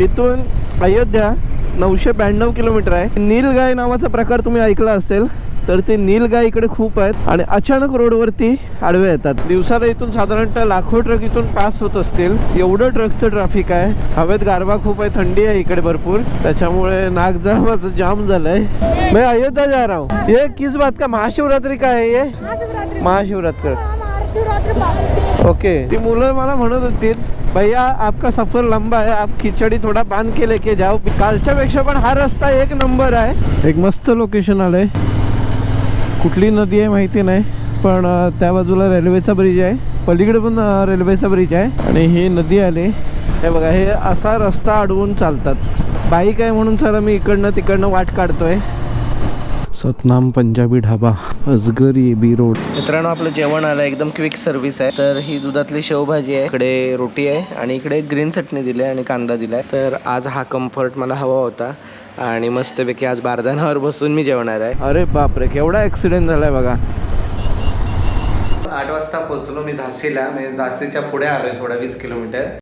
इथून अयोध्या 992 किलोमीटर आहे. नीलगाय नावाचा प्रकार तुम्ही ऐकला असेल, तर ते नीलगाय इकडे खूप आहेत आणि अचानक रोडवरती आडवे येतात. दिवसाला इथून साधारणतः लाखो ट्रक इथून पास होत असतील, एवढं ट्रकचं ट्रॅफिक आहे. हवेत गारवा खूप आहे, थंडी आहे इकडे भरपूर, त्याच्यामुळे नाक जरा माझं जाम झालंय. मैं अयोध्या जा रहा हूँ. ये किस बात का महाशिवरात्री का है ये? महाशिवरात्री. ओके. ती मुलं मला म्हणत होती, भैया आपका सफर लंबा है, आप खिचड़ी थोड़ा बांध के लेके जाओ. कालच्या पेक्षा पण हा रस्ता एक नंबर आहे. एक मस्त लोकेशन आलंय. कुठली नदी आहे माहिती नाही, पण त्या बाजूला रेल्वेचा ब्रिज आहे, पलीकडे पण रेल्वेचा ब्रिज आहे आणि ही नदी आली. हे बघा, हे असा रस्ता अडवून चालतात. बाईक आहे म्हणून चला मी इकडनं तिकडनं वाट काढतोय. सतनाम पंजाबी ढाबा, अजगरी बी रोड. मित्रांनो, आपलं जेवण आलं, एकदम क्विक सर्व्हिस आहे. तर ही दुधातली शेवभाजी आहे, इकडे रोटी आहे आणि इकडे ग्रीन चटणी दिली आहे आणि कांदा दिलाय. तर आज हा कम्फर्ट मला हवा होता आणि मस्तपैकी आज बारदानावर बसून मी जेवणार आहे. अरे बापरे, केवढा ॲक्सिडेंट झालाय बघा. 8 वाजता पोहोचलो मी झाशीला. मी झाशीच्या पुढे आलोय थोडा 20 किलोमीटर.